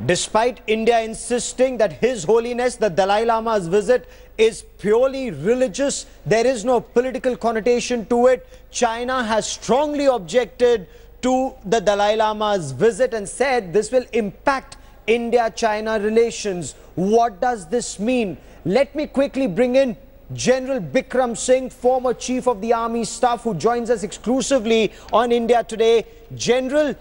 Despite India insisting that His Holiness the Dalai Lama's visit is purely religious, there is no political connotation to it, China has strongly objected to the Dalai Lama's visit and said this will impact India-China relations. What does this mean? Let me quickly bring in General Bikram Singh, former Chief of the Army Staff, who joins us exclusively on India Today. General,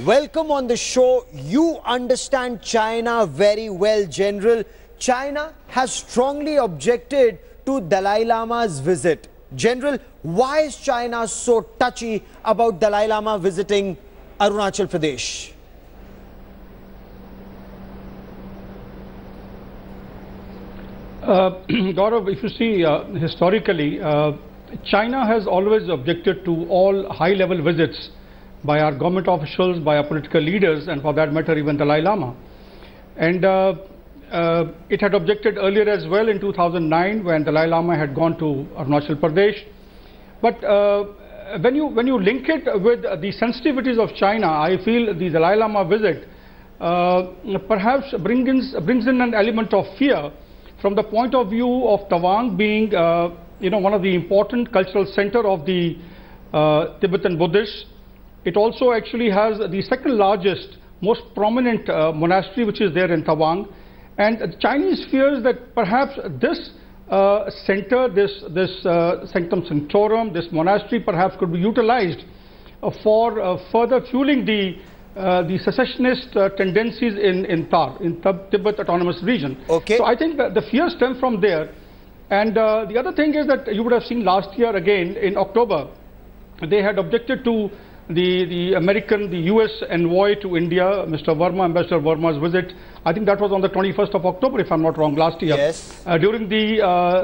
welcome on the show. You understand China very well, General. China has strongly objected to Dalai Lama's visit. General, why is China so touchy about Dalai Lama visiting Arunachal Pradesh? Gaurav, if you see historically, China has always objected to all high-level visits by our government officials, by our political leaders, and for that matter even Dalai Lama. And it had objected earlier as well in 2009 when Dalai Lama had gone to Arunachal Pradesh. But when you link it with the sensitivities of China, I feel the Dalai Lama visit perhaps brings in an element of fear from the point of view of Tawang being one of the important cultural center of the Tibetan Buddhists. It also actually has the second largest, most prominent monastery which is there in Tawang. And the Chinese fears that perhaps this center, this Sanctum Sanctorum, this monastery perhaps could be utilized for further fueling the secessionist tendencies in Tibet Autonomous Region. Okay. So I think that the fears stem from there. And the other thing is that you would have seen last year again in October, they had objected to the US envoy to India, Mr. Verma, Ambassador Verma's visit. I think that was on the 21st of October, if I'm not wrong, last year. Yes. During the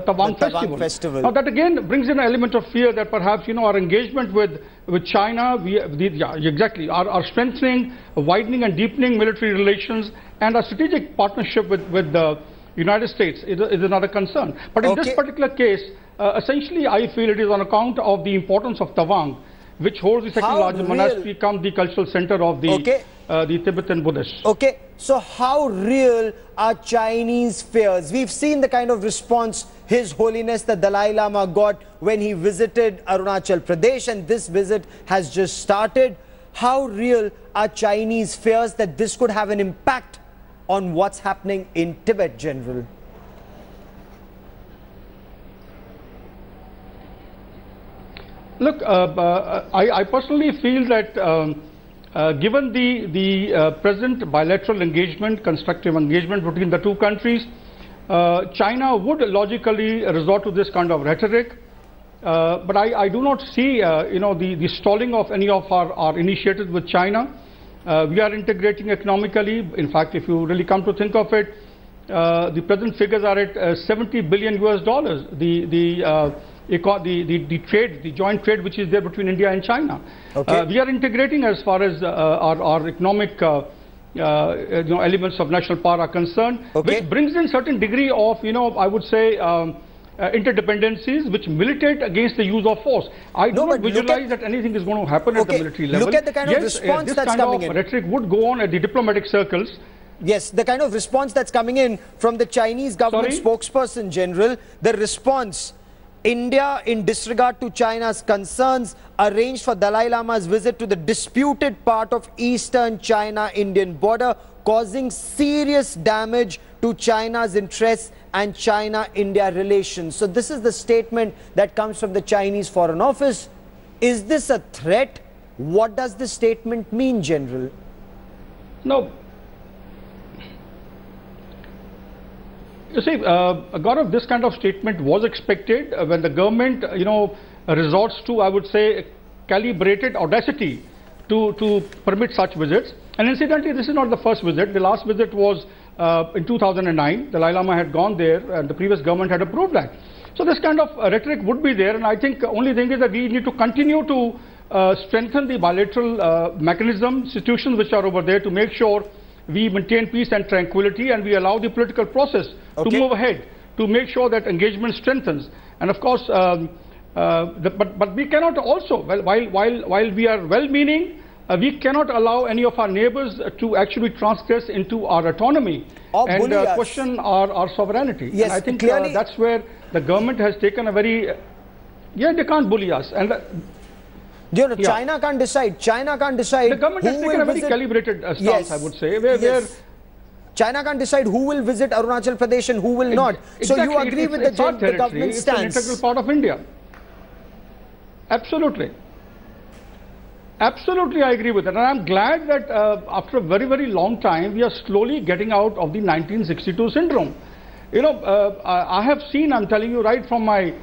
Tawang Festival. Now that again brings in an element of fear that perhaps, our engagement with China, exactly, our strengthening, widening and deepening military relations and our strategic partnership with the United States is another concern. But in this particular case, essentially I feel it is on account of the importance of Tawang, which holds the second largest monastery, become the cultural center of the Tibetan Buddhists. Okay, so how real are Chinese fears? We've seen the kind of response His Holiness the Dalai Lama got when he visited Arunachal Pradesh, and this visit has just started. How real are Chinese fears that this could have an impact on what's happening in Tibet, General? Look, I personally feel that given the present bilateral engagement, constructive engagement between the two countries, China would logically resort to this kind of rhetoric. But I do not see, the stalling of any of our initiatives with China. We are integrating economically. In fact, if you really come to think of it, the present figures are at $70 billion US. The trade, the joint trade which is there between India and China. Okay. We are integrating as far as our economic elements of national power are concerned, which brings in certain degree of, I would say, interdependencies which militate against the use of force. I do not visualize that anything is going to happen at the military level. Look at the kind of response that's coming in. This kind of rhetoric would go on at the diplomatic circles. Yes, the kind of response that's coming in from the Chinese government spokesperson, General, the response: India, in disregard to China's concerns, arranged for Dalai Lama's visit to the disputed part of eastern China-Indian border, causing serious damage to China's interests and China-India relations. So this is the statement that comes from the Chinese Foreign Office. Is this a threat? What does this statement mean, General? No. You see, Gaurav, this kind of statement was expected when the government, resorts to, I would say, calibrated audacity to permit such visits. And incidentally, this is not the first visit. The last visit was in 2009. The Dalai Lama had gone there and the previous government had approved that. So this kind of rhetoric would be there. And I think the only thing is that we need to continue to strengthen the bilateral mechanism, institutions which are over there to make sure we maintain peace and tranquility, and we allow the political process to move ahead, to make sure that engagement strengthens. And of course, but we cannot also, while we are well-meaning, we cannot allow any of our neighbors to actually transgress into our autonomy and question our sovereignty. Yes, and I think clearly that's where the government has taken a very, they can't bully us. And China can't decide. China can't decide. The government has taken a very calibrated stance, I would say, where China can't decide who will visit Arunachal Pradesh and who will not. Exactly. So you agree with the government stance? It's an integral part of India. Absolutely. Absolutely, I agree with it. And I'm glad that after a very, very long time, we are slowly getting out of the 1962 syndrome. I have seen, I'm telling you, right from my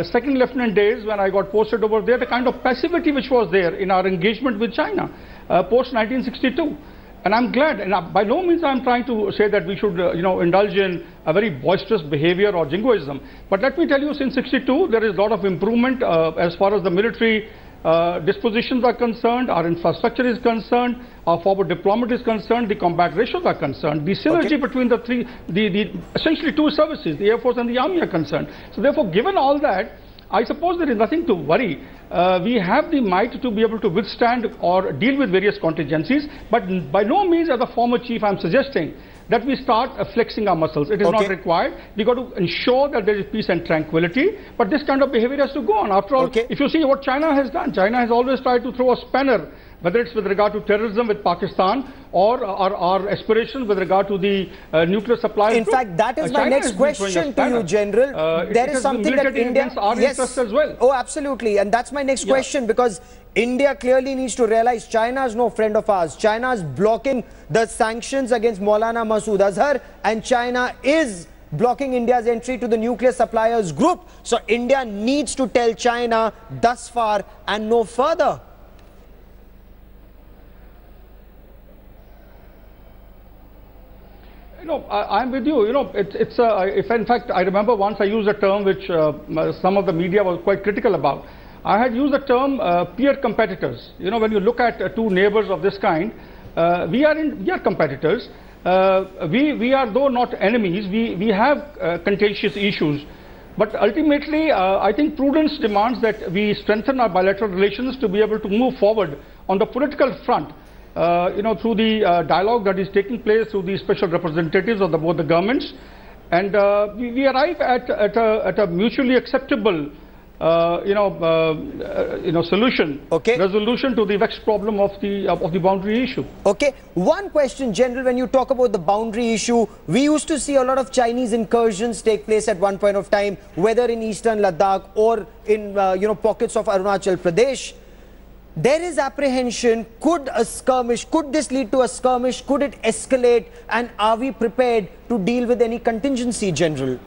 second lieutenant days when I got posted over there, the kind of passivity which was there in our engagement with China post 1962. And I'm glad, and by no means I'm trying to say that we should, indulge in a very boisterous behavior or jingoism. But let me tell you, since 62, there is a lot of improvement as far as the military dispositions are concerned, our infrastructure is concerned, our forward deployment is concerned, the combat ratios are concerned, the synergy between the three, essentially two services, the Air Force and the Army are concerned. So therefore, given all that, I suppose there is nothing to worry. We have the might to be able to withstand or deal with various contingencies, but by no means as a former chief I'm suggesting that we start flexing our muscles. It is not required. We got to ensure that there is peace and tranquility, but this kind of behavior has to go on. After all, if you see what China has done, China has always tried to throw a spanner, whether it's with regard to terrorism with Pakistan or our aspirations with regard to the nuclear supply. In fact, that is my next question to you, General. There is something that India... interest as well. Oh, absolutely. And that's my next question, because India clearly needs to realize China is no friend of ours. China is blocking the sanctions against Maulana Masood Azhar, and China is blocking India's entry to the nuclear suppliers group. So India needs to tell China thus far and no further. I'm with you. If in fact I remember once I used a term which some of the media was quite critical about. I had used the term peer competitors. When you look at two neighbors of this kind, we are competitors. We are though not enemies. We have contentious issues, but ultimately I think prudence demands that we strengthen our bilateral relations to be able to move forward on the political front. Through the dialogue that is taking place through the special representatives of both the governments, and we arrive at a mutually acceptable, solution, resolution to the vexed problem of the boundary issue. Okay, one question, General. When you talk about the boundary issue, we used to see a lot of Chinese incursions take place at one point of time, whether in eastern Ladakh or in pockets of Arunachal Pradesh. There is apprehension. Could this lead to a skirmish? Could it escalate? And are we prepared to deal with any contingency, General?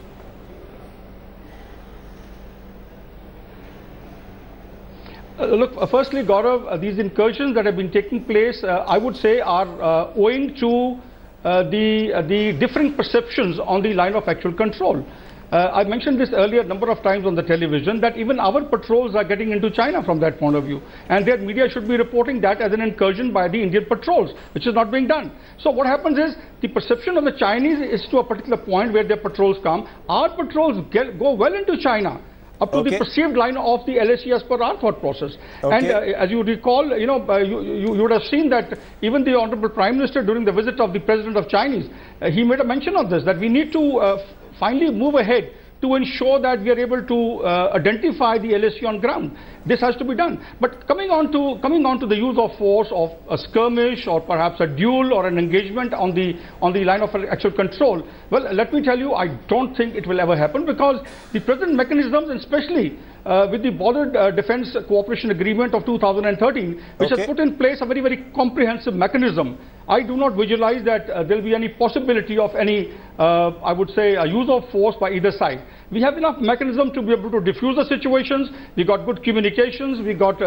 Look, firstly, Gaurav, these incursions that have been taking place, I would say, are owing to the differing perceptions on the line of actual control. I mentioned this earlier a number of times on the television that even our patrols are getting into China from that point of view, and their media should be reporting that as an incursion by the Indian patrols, which is not being done. So what happens is the perception of the Chinese is to a particular point where their patrols come. Our patrols go well into China, up to the perceived line of the LAC as per our thought process. And as you recall, you would have seen that even the Honorable Prime Minister during the visit of the President of Chinese, he made a mention of this, that we need to finally move ahead to ensure that we are able to identify the LAC on ground. This has to be done. But coming on to the use of force, of a skirmish or perhaps a duel or an engagement on the line of actual control, well, let me tell you, I don't think it will ever happen, because the present mechanisms, especially with the Border Defence Cooperation Agreement of 2013, which has put in place a very, very comprehensive mechanism, I do not visualize that there will be any possibility of any, I would say, use of force by either side. We have enough mechanism to be able to diffuse the situations. We got good communications. We got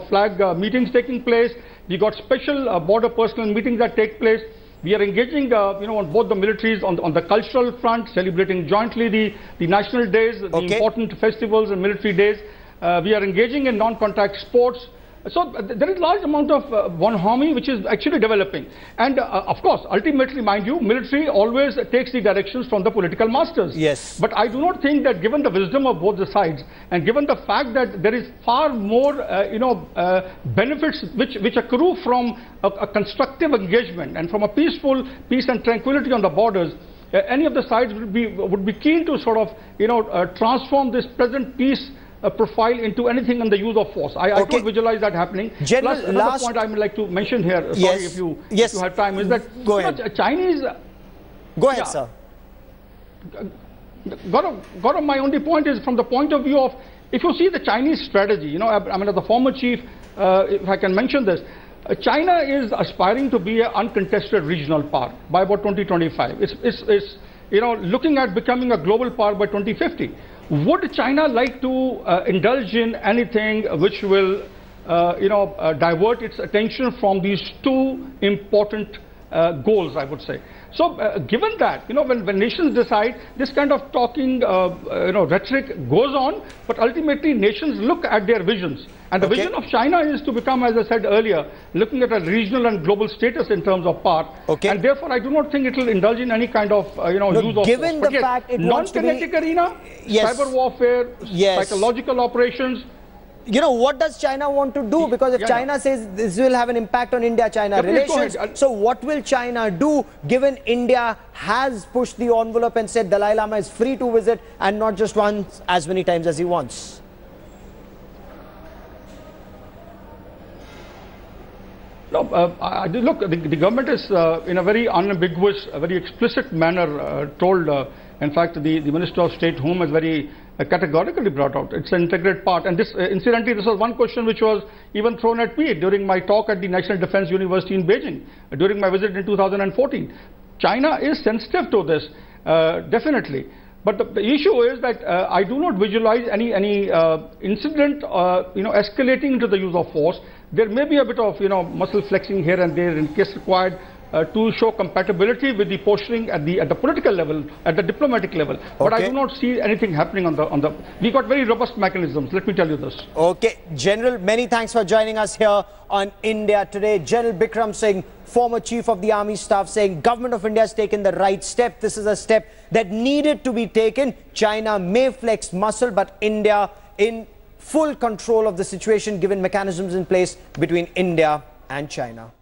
flag meetings taking place. We got special border personnel meetings that take place. We are engaging, on both the militaries on the cultural front, celebrating jointly the national days, the important festivals and military days. We are engaging in non-contact sports. So there is a large amount of bonhomie which is actually developing. And of course, ultimately, mind you, military always takes the directions from the political masters. Yes. But I do not think that given the wisdom of both the sides and given the fact that there is far more, benefits which accrue from a constructive engagement and from a peaceful peace and tranquility on the borders, any of the sides would be keen to sort of, transform this present peace profile into anything in the use of force. I don't visualize that happening. General, plus, another point I would like to mention here, sorry if you have time, is that go ahead. Chinese... Go ahead, sir. Gaurav, my only point is from the point of view of, if you see the Chinese strategy, I mean, as the former chief, if I can mention this, China is aspiring to be an uncontested regional power by about 2025. It's looking at becoming a global power by 2050. Would China like to indulge in anything which will, divert its attention from these two important goals, I would say? So, given that, when nations decide, this kind of talking, rhetoric goes on, but ultimately nations look at their visions. And the vision of China is to become, as I said earlier, looking at a regional and global status in terms of power. And therefore, I do not think it will indulge in any kind of, use of given force. the fact it wants to be... non-kinetic arena, cyber warfare, psychological operations. What does China want to do? Because if China says this will have an impact on India-China relations, so what will China do, given India has pushed the envelope and said Dalai Lama is free to visit and not just once, as many times as he wants? No, look, the government is in a very unambiguous, a very explicit manner told, in fact, the Minister of State Home has very categorically brought out. It's an integrated part. And this, incidentally, this was one question which was even thrown at me during my talk at the National Defense University in Beijing, during my visit in 2014. China is sensitive to this, definitely. But the issue is that I do not visualize any incident, escalating into the use of force. There may be a bit of, muscle flexing here and there in case required to show compatibility with the posturing at the political level, at the diplomatic level. But I do not see anything happening on the. We got very robust mechanisms. Let me tell you this. Okay, General, many thanks for joining us here on India Today. General Bikram Singh, former Chief of the Army Staff, saying government of India has taken the right step. This is a step that needed to be taken. China may flex muscle, but India in full control of the situation, given mechanisms in place between India and China.